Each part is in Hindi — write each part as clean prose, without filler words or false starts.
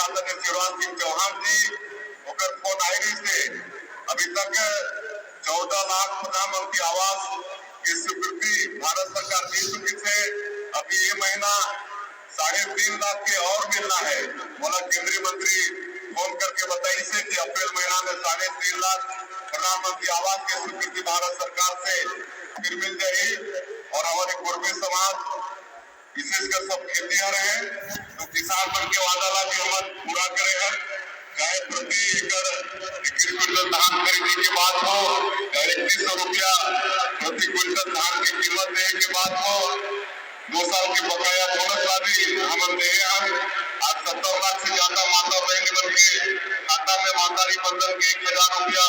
आदरणीय शिवराज सिंह चौहान जी ओकर फोन आई रही से अभी तक 14 लाख प्रधानमंत्री आवास की स्वीकृति भारत सरकार दे चुकी है। अभी ये महीना 3.5 लाख के और मिलना है। बोला केंद्रीय मंत्री फोन करके बताई से कि अप्रैल महीना में 3.5 लाख प्रधानमंत्री आवास की स्वीकृति भारत सरकार से फिर मिल जाएगी। और हमारे कुर्मी समाज विशेषकर सब खेतिहर है तो किसान बन के वादा ला भी हम पूरा करे हैं। चाहे प्रति एकड़ 21 क्विंटल धान खरीदने के बाद हो, 3100 रुपया प्रति क्विंटल धान की कीमत देने के बाद हो, 2 साल की बकाया बोनस वाली हम दे हैं। आज 70 लाख से ज्यादा माता बहन बन के खाता में मातारी बंधन के 1000 रुपया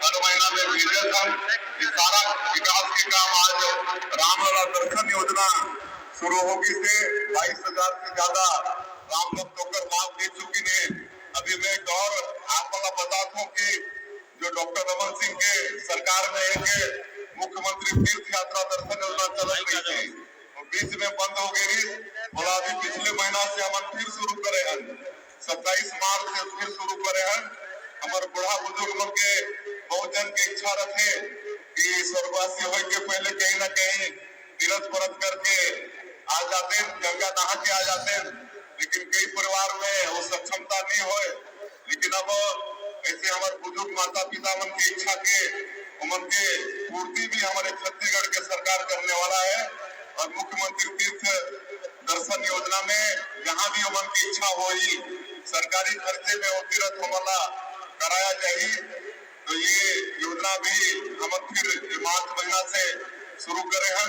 हर महीना में भेजे थे। ये सारा विकास के काम आज रामलला दर्शन योजना शुरू होगी से 22,000 से ज्यादा राम भक्त होकर लाभ ले चुकी है। अभी मैं एक और आप लोग बताता हूँ कि जो डॉक्टर रमन सिंह के सरकार में एक मुख्यमंत्री तीर्थ यात्रा दर्शन योजना चल रही थी, बीच में बंद हो गई। बोला अभी पिछले महीना से हम फिर शुरू करे हैं, 27 मार्च से फिर शुरू करे हैं। हमारे बुढ़ा बुजुर्ग लोग के बहुत जन की इच्छा रखे कि स्वर्गवासी होने के पहले कहीं न कहीं तीर्थ व्रत करके आ जाते, गंगा नहा के आ जाते, लेकिन कई परिवार में वो सक्षमता नहीं होए। लेकिन अब ऐसे हमारे बुजुर्ग माता पिता मन की इच्छा के उमन के पूर्ति भी हमारे छत्तीसगढ़ के सरकार करने वाला है। और मुख्यमंत्री तीर्थ दर्शन योजना में जहाँ भी उमन की इच्छा होगी सरकारी खर्चे में वो तीर्थ हमला कराया जाए। तो ये योजना भी हम फिर मार्च महीना से शुरू करे हैं।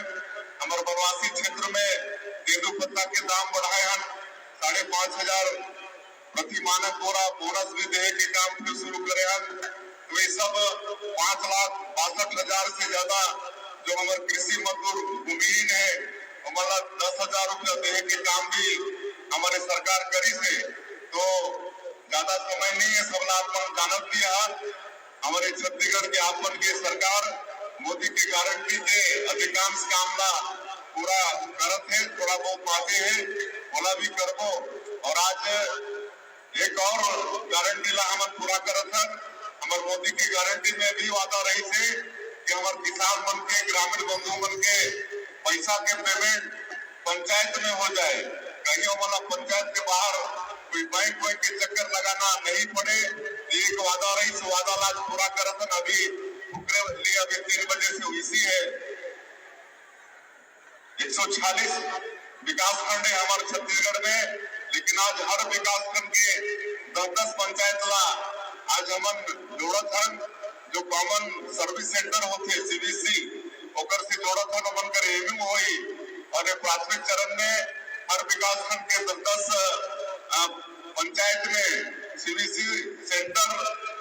हमारे बनवासी क्षेत्र में तेंदुपत्ता के दाम बढ़ाए हैं, 5,500 प्रति मानक बोरा बोनस भी देने के काम फिर शुरू करे हैं। तो ये सब 5,62,000 से ज्यादा जो हमारे कृषि मजदूर भूमिहीन है हमारा 10,000 रुपया देने के काम भी हमारे सरकार करी से। तो ज्यादा समय नहीं है, सब आप जानत दिया हमारे छत्तीसगढ़ के आपन के सरकार मोदी की गारंटी के अधिकांश काम ला पूरा करत है, थोड़ा बहुत बातें है बोला भी करबो। और आज एक और गारंटी ला हम पूरा करत है। हमारे मोदी की गारंटी में भी वादा रही थे कि हमारे किसान मन के ग्रामीण बंधु मन के पैसा के पेमेंट पंचायत में हो जाए। कहीं वाला पंचायत के बाहर कोई बैंक के चक्कर लगाना नहीं पड़े। एक वादा रही सो वादा आज पूरा करत है। अभी अभी 3 बजे से इसी है 146 विकास खंड है हमारे छत्तीसगढ़ में, लेकिन आज हर विकास खंड के 10-10 पंचायत ला आज हमन जोड़त हन। जो कॉमन सर्विस सेंटर होते सीबीसी ओकर से जोड़त हन, हमन कर एवं होई। और प्राथमिक चरण में हर विकास खंड के 10-10 पंचायत में सीबीसी सेंटर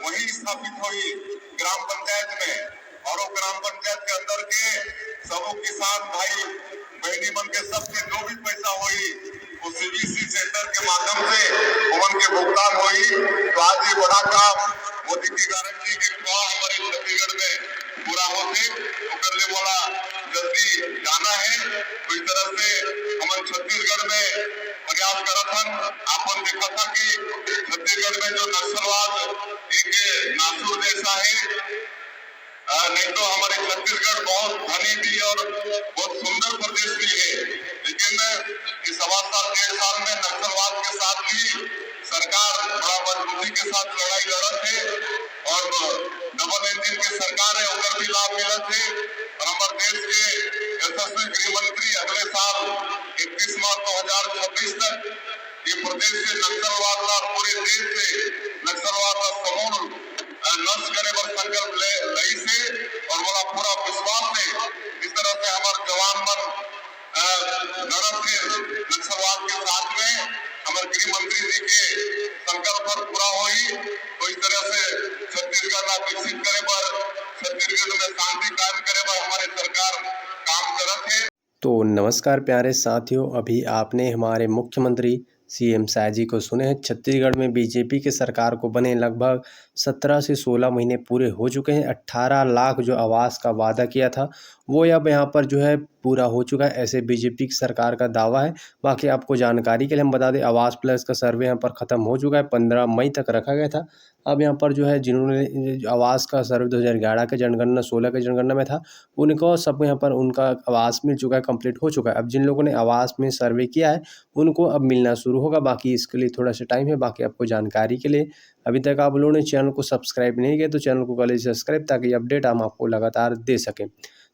वही स्थापित हुई ग्राम पंचायत में। और वो ग्राम पंचायत के अंदर के सब किसान भाई बहनी मन के सबके जो भी पैसा हुई वो सीबीसी सेंटर के माध्यम से उमन के भुगतान हुई। तो आज ये बड़ा काम मोदी की गारंटी के हमारे छत्तीसगढ़ में पूरा होते तो कर ले बोला जल्दी जाना है। तो इस तरह से हमारे छत्तीसगढ़ में प्रयास करत हन। आपन देखा था कि छत्तीसगढ़ में जो नक्सलवाद एक नासुर जैसा है, नहीं तो हमारे छत्तीसगढ़ बहुत धनी भी और बहुत सुंदर प्रदेश भी है। लेकिन इस 1.5 साल में नक्सलवाद के साथ भी सरकार बड़ा मजबूती के साथ लड़ाई लड़त है। और डबल इंजन की सरकार है उधर भी लाभ मिलत है। और हमारे देश के यशस्वी गृह मंत्री अगले साल 31 मार्च 2026 तक ये प्रदेश से नक्सलवाद का पूरे देश से नक्सलवाद का समूल नष्ट करे पर संकल्प लई से। और बोला पूरा विश्वास है इस तरह से हमारे जवान मन लड़त है नक्सलवाद के साथ में हमारे गृह मंत्री जी के संकल्प पर पूरा हुई। तो इस तरह से छत्तीसगढ़ का विकसित करे पर छत्तीसगढ़ में शांति कायम करे पर हमारे सरकार काम करत है। तो नमस्कार प्यारे साथियों, अभी आपने हमारे मुख्यमंत्री सीएम शाह जी को सुने हैं। छत्तीसगढ़ में बीजेपी के सरकार को बने लगभग 17 से 16 महीने पूरे हो चुके हैं। 18 लाख जो आवास का वादा किया था वो अब यहाँ पर जो है पूरा हो चुका है, ऐसे बीजेपी की सरकार का दावा है। बाकी आपको जानकारी के लिए हम बता दें, आवास प्लस का सर्वे यहाँ पर ख़त्म हो चुका है, 15 मई तक रखा गया था। अब यहाँ पर जो है जिन्होंने आवास का सर्वे 2011 के जनगणना 16 के जनगणना में था, उनको सब यहाँ पर उनका आवास मिल चुका है, कंप्लीट हो चुका है। अब जिन लोगों ने आवास में सर्वे किया है उनको अब मिलना शुरू होगा, बाकी इसके लिए थोड़ा सा टाइम है। बाकी आपको जानकारी के लिए, अभी तक आप लोगों ने चैनल को सब्सक्राइब नहीं किया तो चैनल को कर लीजिए सब्सक्राइब, ताकि अपडेट हम आपको लगातार दे सकें।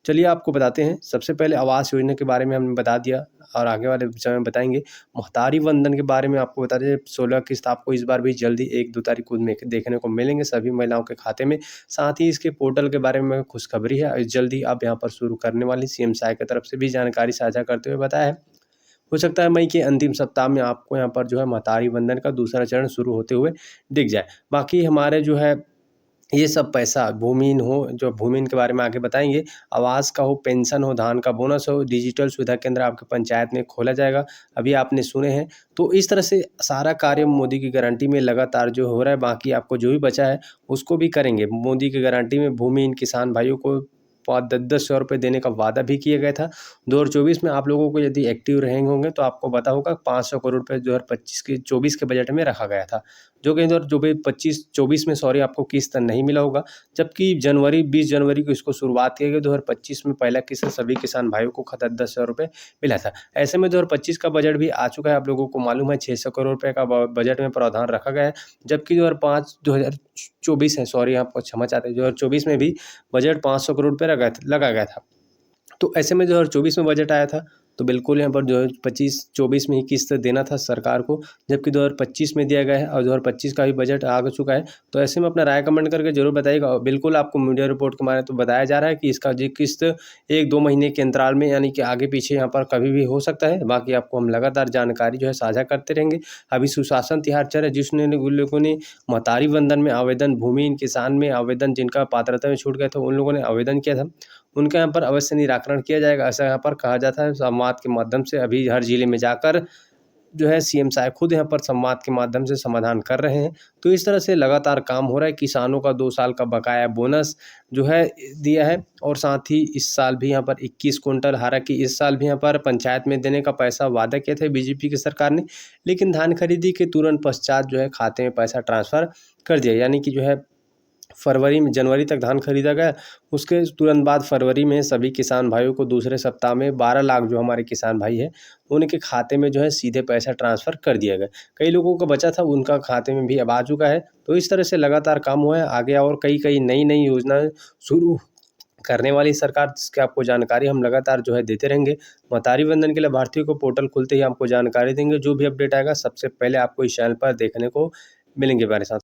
चलिए आपको बताते हैं, सबसे पहले आवास योजना के बारे में हमने बता दिया और आगे वाले समय में बताएंगे। महतारी वंदन के बारे में आपको बता दें, 16 किस्त आपको इस बार भी जल्दी 1-2 तारीख को देखने को मिलेंगे सभी महिलाओं के खाते में। साथ ही इसके पोर्टल के बारे में खुशखबरी है, जल्दी आप यहाँ पर शुरू करने वाली सीएम सहाय की तरफ से भी जानकारी साझा करते हुए बताया है। हो सकता है मई के अंतिम सप्ताह में आपको यहाँ पर जो है महतारी वंदन का दूसरा चरण शुरू होते हुए दिख जाए। बाकी हमारे जो है ये सब पैसा भूमिहीन हो, जो भूमिहीन के बारे में आगे बताएंगे, आवास का हो, पेंशन हो, धान का बोनस हो, डिजिटल सुविधा केंद्र आपके पंचायत में खोला जाएगा, अभी आपने सुने हैं। तो इस तरह से सारा कार्य मोदी की गारंटी में लगातार जो हो रहा है, बाकी आपको जो भी बचा है उसको भी करेंगे। मोदी की गारंटी में भूमिहीन किसान भाइयों को 10-10 सौ रुपये देने का वादा भी किया गया था। 2024 में आप लोगों को यदि एक्टिव रहेंगे होंगे तो आपको पता होगा 500 करोड़ रुपये 2025 के बजट में रखा गया था, जो कि 2024 में आपको किस्त नहीं मिला होगा। जबकि 20 जनवरी को इसको शुरुआत किया गया, 2025 में पहला किस्त सभी किसान भाइयों को 10,000 रुपये मिला था। ऐसे में 2025 का बजट भी आ चुका है, आप लोगों को मालूम है 600 करोड़ रुपये का बजट में प्रावधान रखा गया है। जबकि 2024 है, आपको क्षमा चाहते हैं, 2024 में भी बजट 500 करोड़ रुपये लगा गया था। तो ऐसे में 2024 में बजट आया था तो बिल्कुल यहाँ पर 2025-24 में ही किस्त देना था सरकार को, जबकि 2025 में दिया गया है और 2025 का भी बजट आ चुका है। तो ऐसे में अपना राय कमेंट करके जरूर बताइएगा। बिल्कुल आपको मीडिया रिपोर्ट के मारे तो बताया जा रहा है कि इसका जो किस्त 1-2 महीने के अंतराल में, यानी कि आगे पीछे यहाँ पर कभी भी हो सकता है। बाकी आपको हम लगातार जानकारी जो है साझा करते रहेंगे। अभी सुशासन तिहार चल रहा है, जिसने लोगों ने महतारी वंदन में आवेदन, भूमिहीन किसान में आवेदन, जिनका पात्रता में छूट गया था उन लोगों ने आवेदन किया था, उनका यहाँ पर अवश्य निराकरण किया जाएगा, ऐसा यहाँ पर कहा जाता है। संवाद के माध्यम से अभी हर जिले में जाकर जो है सीएम साहब खुद यहाँ पर संवाद के माध्यम से समाधान कर रहे हैं। तो इस तरह से लगातार काम हो रहा है। किसानों का 2 साल का बकाया बोनस जो है दिया है, और साथ ही इस साल भी यहाँ पर 21 कुंटल, हालांकि इस साल भी यहाँ पर पंचायत में देने का पैसा वादा किया था बीजेपी की सरकार ने, लेकिन धान खरीदी के तुरंत पश्चात जो है खाते में पैसा ट्रांसफ़र कर दिया। यानी कि जो है जनवरी तक धान खरीदा गया, उसके तुरंत बाद फरवरी में सभी किसान भाइयों को दूसरे सप्ताह में 12 लाख जो हमारे किसान भाई हैं उनके खाते में जो है सीधे पैसा ट्रांसफ़र कर दिया गया। कई लोगों का बचा था, उनका खाते में भी अब आ चुका है। तो इस तरह से लगातार काम हुआ है। आगे और कई नई योजनाएं शुरू करने वाली सरकार, जिसकी आपको जानकारी हम लगातार जो है देते रहेंगे। महतारी वंदन के लिए भारतीयों को पोर्टल खुलते ही आपको जानकारी देंगे। जो भी अपडेट आएगा सबसे पहले आपको इस चैनल पर देखने को मिलेंगे हमारे साथ।